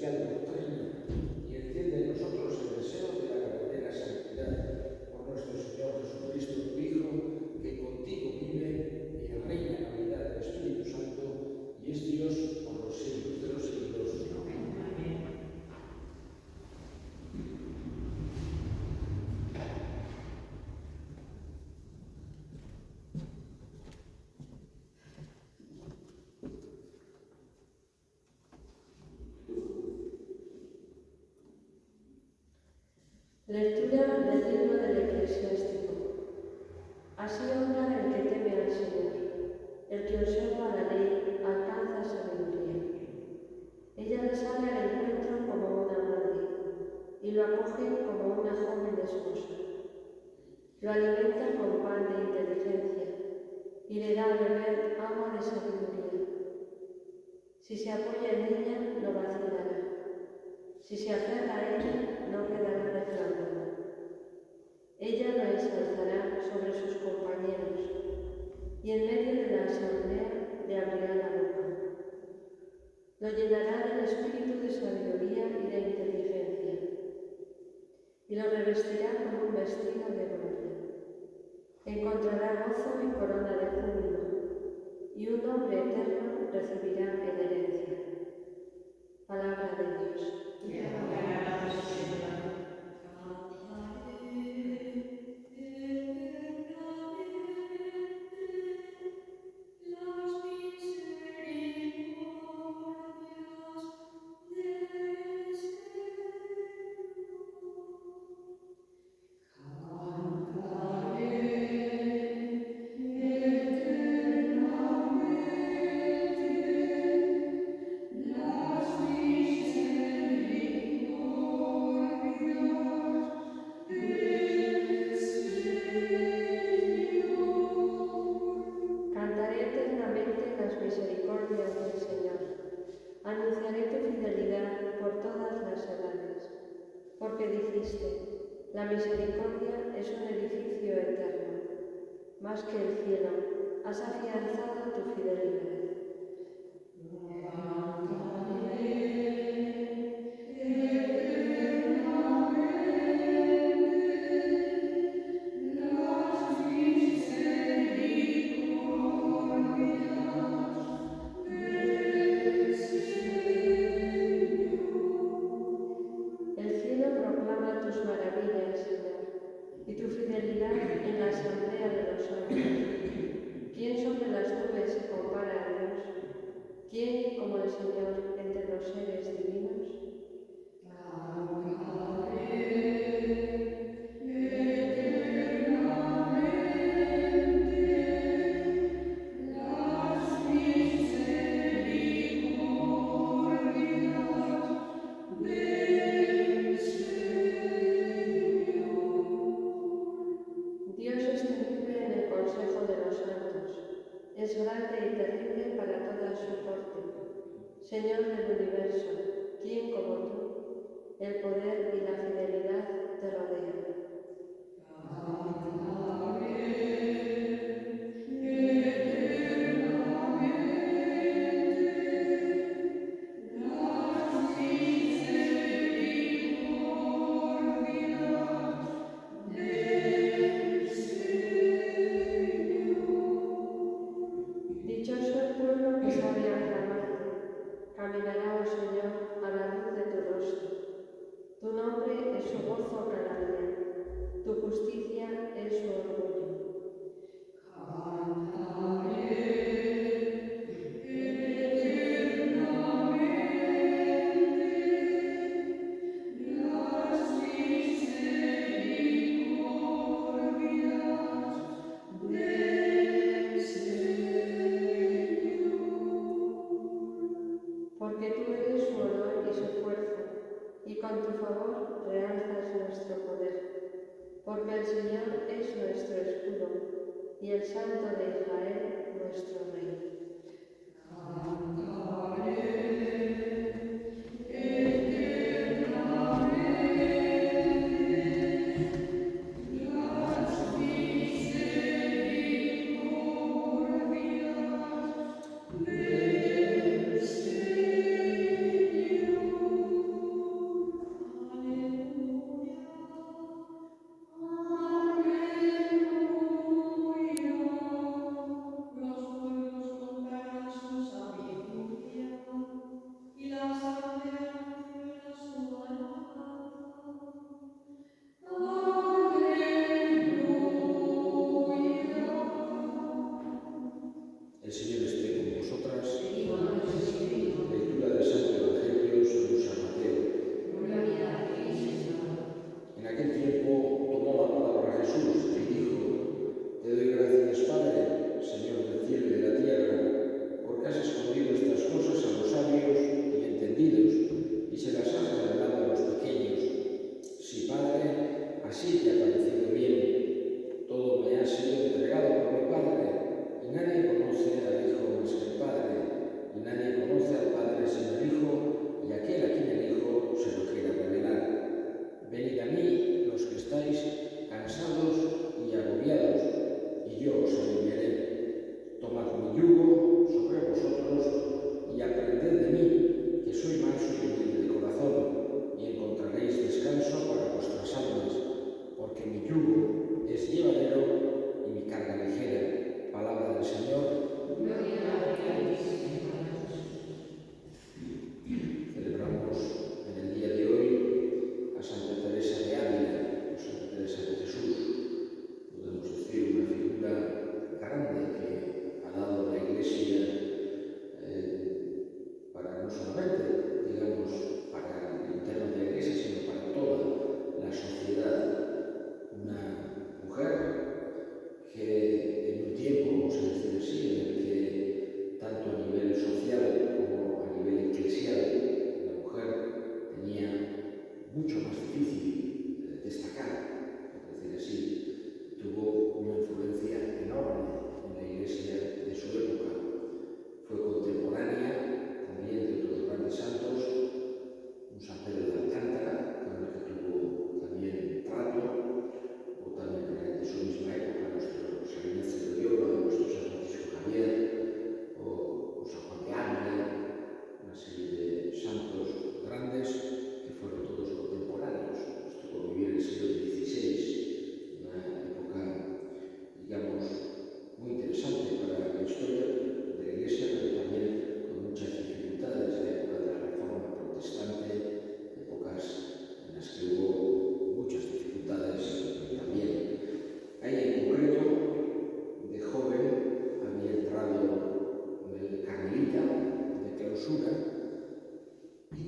celestial doctrina y enciende en nosotros el deseo de la verdadera santidad. Por nuestro Señor Jesucristo, tu Hijo, que contigo vive y reina en la unidad del Espíritu Santo y es Dios por los siglos de los siglos. Amén. Lectura del libro del Eclesiástico. Así obra el que teme al Señor, el que observa la ley alcanza sabiduría. Ella le sale al encuentro como una madre y lo acoge como una joven esposa. Lo alimenta con pan de inteligencia y le da a beber agua de sabiduría. Si se apoya en ella, no vacilará. Si se aferra a ella, no quedará defraudado. Ella lo ensalzará sobre sus compañeros y en medio de la asamblea le abrirá la boca. Lo llenará del espíritu de sabiduría y de inteligencia y lo revestirá con un vestido de gloria. Encontrará gozo y corona de júbilo y un nombre eterno recibirá en herencia. Palabra de Dios. Porque dijiste, la misericordia es un edificio eterno. Más que el cielo, has afianzado tu fidelidad. Y tu fidelidad en la asamblea de los hombres. ¿Quién sobre las nubes se compara a Dios? ¿Quién como el Señor entre los seres divinos? Es grande y terrible para toda su corte. Señor del universo, ¿quién como tú? El poder y la fidelidad te rodean. Dichoso el pueblo que sabe aclamarte, caminará, oh Señor, a la luz de tu rostro. Tu nombre es su gozo cada día, tu justicia es su orgullo. Porque tú eres su honor y su fuerza, y con tu favor realzas nuestro poder. Porque el Señor es nuestro escudo, y el Santo de Israel nuestro Rey.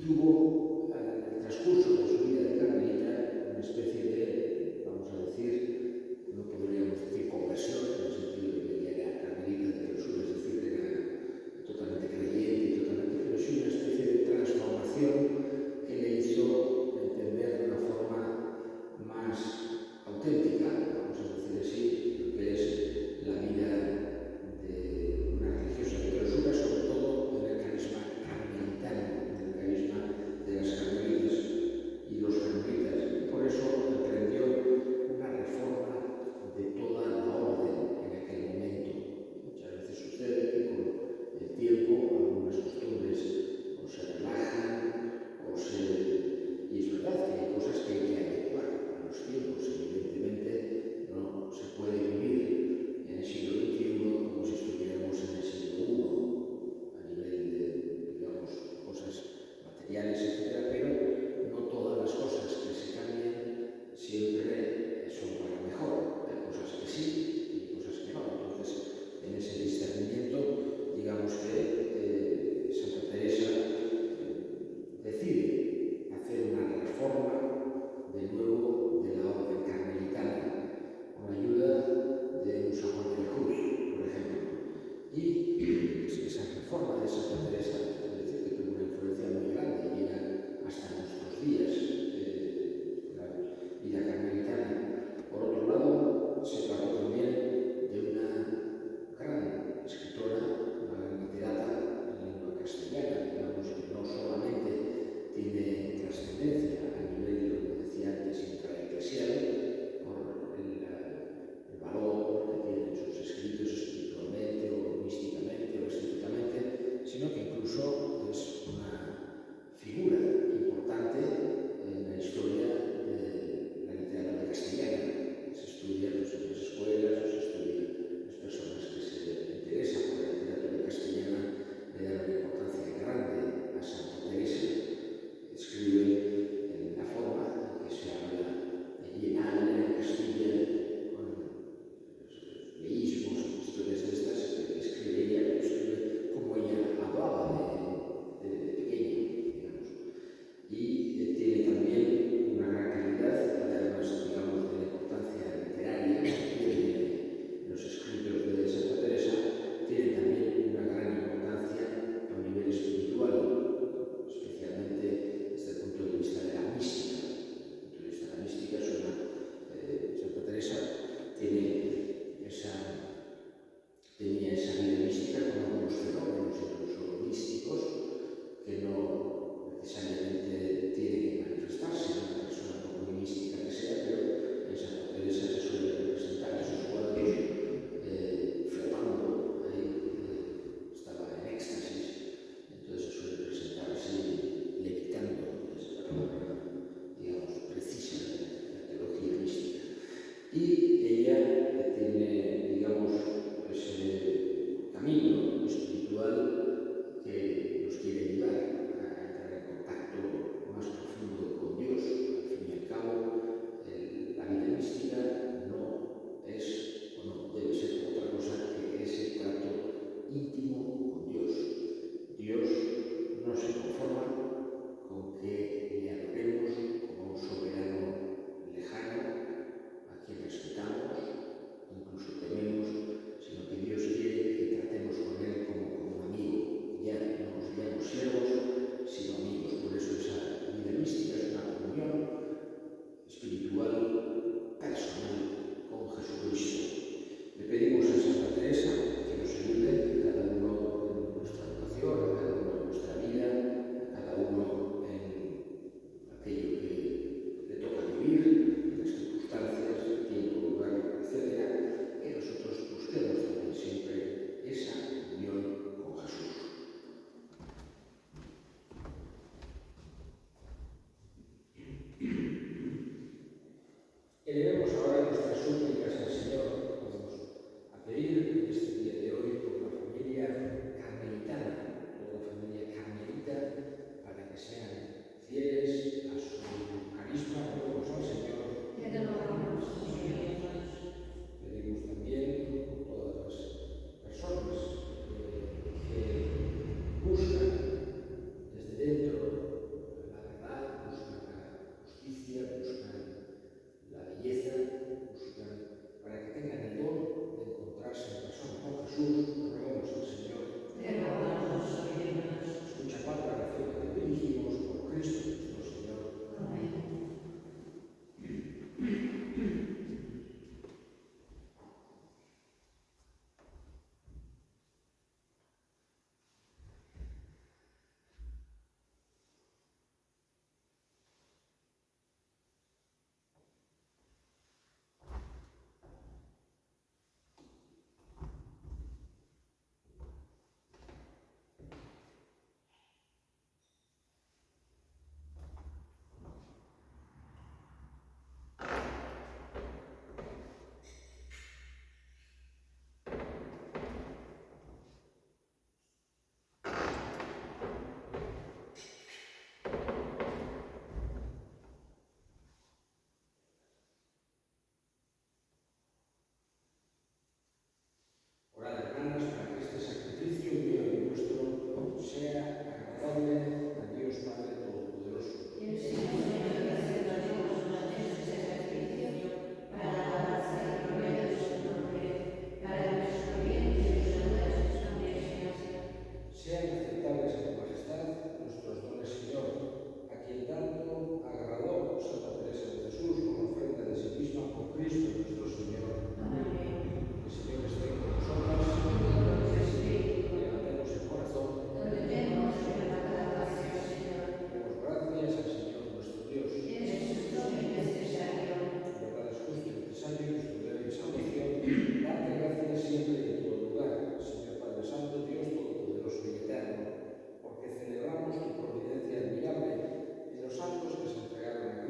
tuvo en el transcurso de su vida de carmelita una especie de, vamos a decir, no podríamos decir conversión, en el sentido de que ella era carmelita de clausura, es decir, era totalmente creyente, pero sí una especie de transformación que le hizo entender de una forma más auténtica, vamos a decir así, lo que es la vida de una religiosa de clausura, sobre todo en el carisma carmelitano, en el carisma de las carmelitas y los carmelitas, y por eso emprendió una reforma de toda la orden en aquel momento. Muchas veces sucede que con el tiempo algunas costumbres o se relajan y es verdad que hay cosas que hay que adecuar a los tiempos. Evidentemente no se puede vivir en el siglo XXI como si estuviéramos en el siglo I a nivel de, digamos, cosas materiales, etcétera, pero no todas las cosas que se cambien siempre son para mejor. Hay cosas que sí y cosas que no. Entonces, en ese discernimiento, digamos que Santa Teresa decide hacer una reforma de nuevo de la orden carmelitana con ayuda de un San Juan de la Cruz, por ejemplo. Y esa reforma de Santa Teresa, es decir, que tuvo una influencia muy grande y era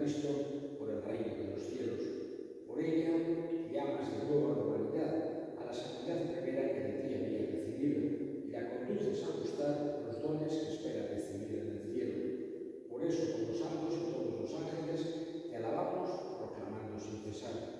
Cristo por el reino de los cielos. Por ella llamas de nuevo a la humanidad, a la santidad primera que de ti había recibido, y la conduces a gustar los dones que espera recibir en el cielo. Por eso, con los santos y todos los ángeles, te alabamos proclamando sin cesar.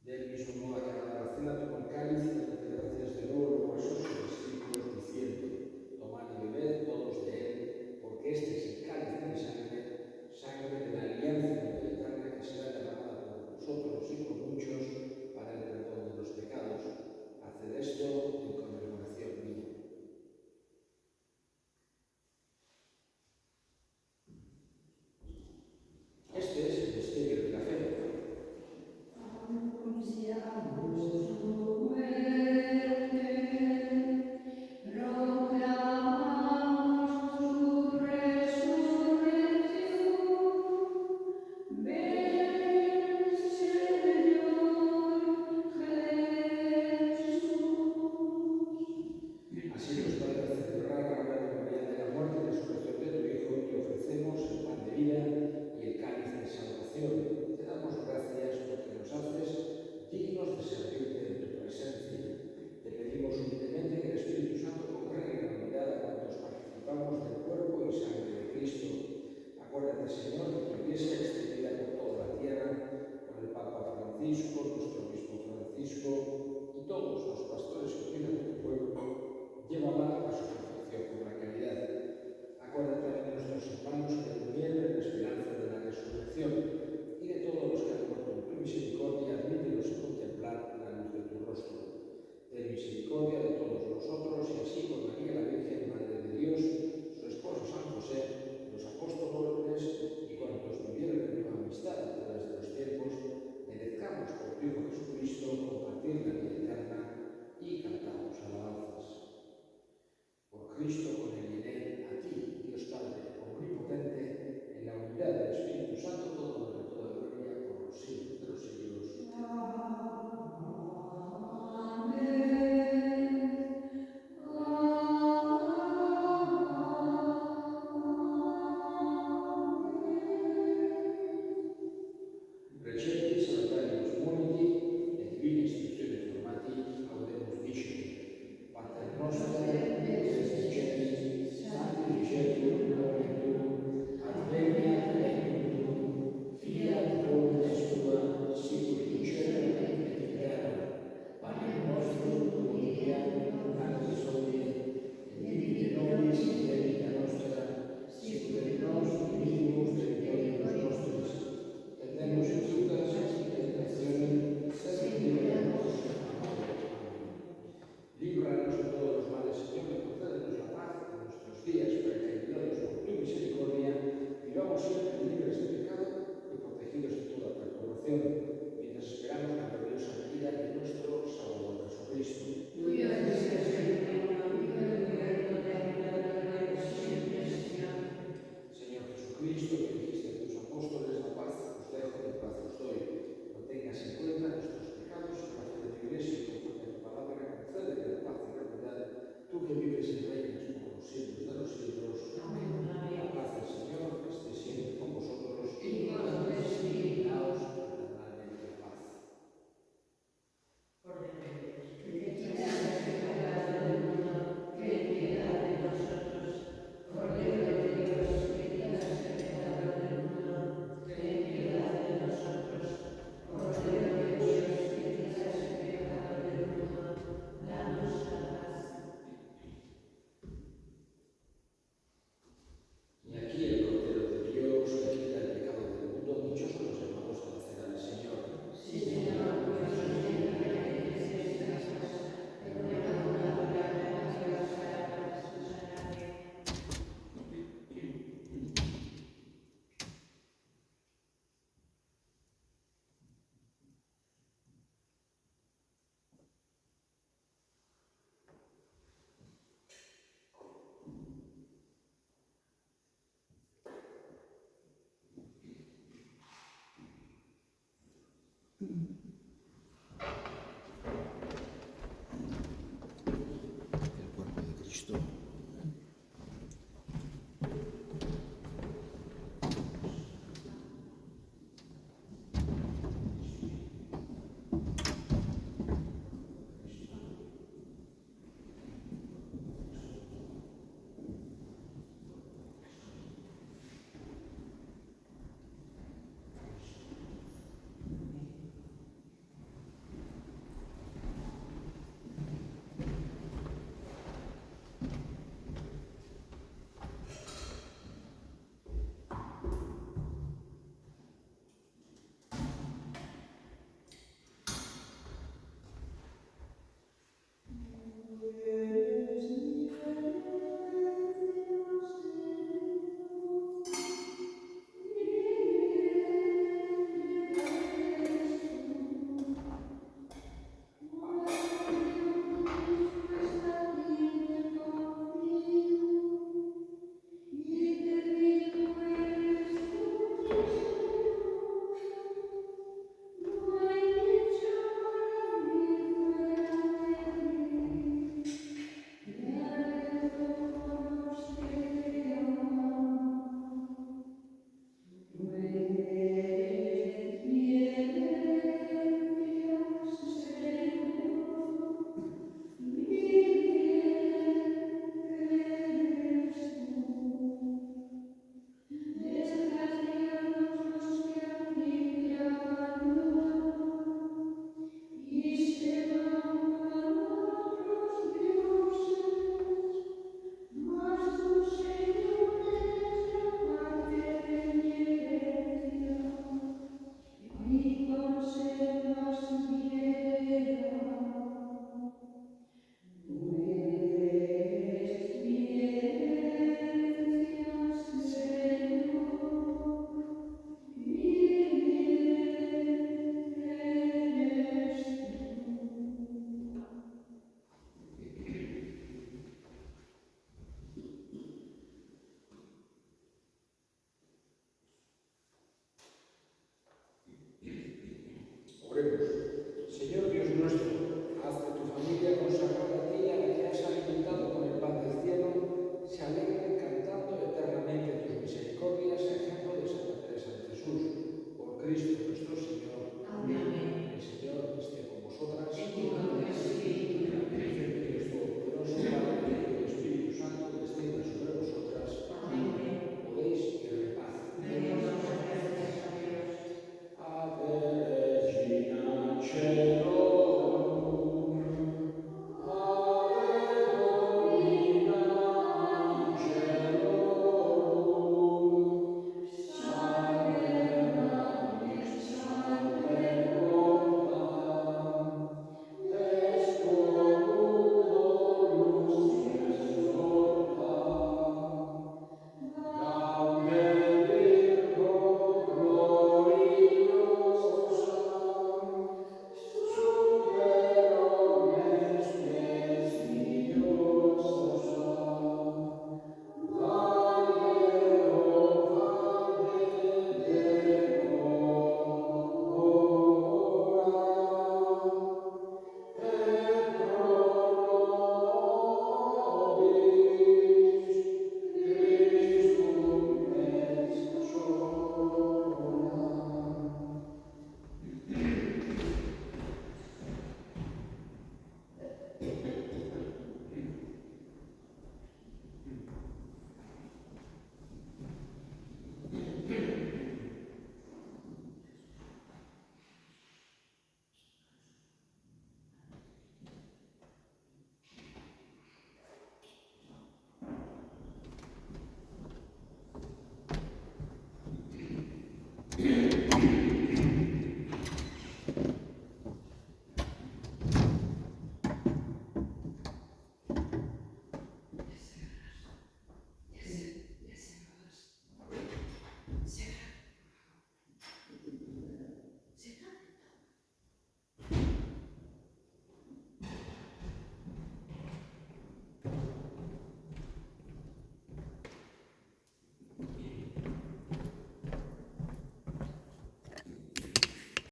Del mismo modo, acabada la cena, tomó el cáliz y dando gracias de nuevo lo pasó a sus discípulos diciendo: tomad y bebed todos de él, porque este es el cáliz de mi sangre, sangre de la alianza eterna que será derramada por vosotros y por muchos para el perdón de los pecados. Haced esto en conmemoración mía. Este es el misterio de la fe. Así los padres de celebrar la hora memorial de la muerte y resurrección de tu Hijo, te ofrecemos el pan de vida y el cáliz de salvación. Te damos gracias porque nos haces dignos de servirte en tu presencia. Te pedimos humildemente que el Espíritu Santo congregue en la unidad a cuantos participamos del cuerpo y sangre de Cristo. Acuérdate, Señor, de tu Iglesia extendida por toda la tierra, con el Papa Francisco, nuestro obispo Francisco y todos los pastores que cuidan de tu pueblo. Llévala a su perfección por la caridad. Acuérdate de nuestros hermanos que durmieron en la esperanza de la resurrección y de todos los que han muerto en tu misericordia, admítelos a contemplar la luz de tu rostro. Ten misericordia de todos nosotros y así con María la Virgen, Madre de Dios, su esposo San José, los apóstoles y cuantos vivieron en tu amistad a través de los tiempos, merezcamos por tu Hijo Jesucristo compartir la vida eterna y cantamos alabanzas. Por Cristo, con él y en él, a ti, Dios Padre, omnipotente, en la unidad del Espíritu Santo, todo honor y toda gloria por los siglos de los siglos. Recepti salutarius moniti, et divina istruzione formati, audemus dicere: Pater noster, qui es in celis, sanctificetur nomen tuum, adveniat regnum tuum, fiat voluntas tua, sicur in cielo et in terra. Panem nostrum quotidianum da nobis hodie, et dimitte nobis debita nostra, sicur et nos dimittibus debitoribus nostris, et ne nos inducas in tentationem, sed libera-nos a malo. Líbranos de todos los males, Señor, y concédenos la paz en nuestros días.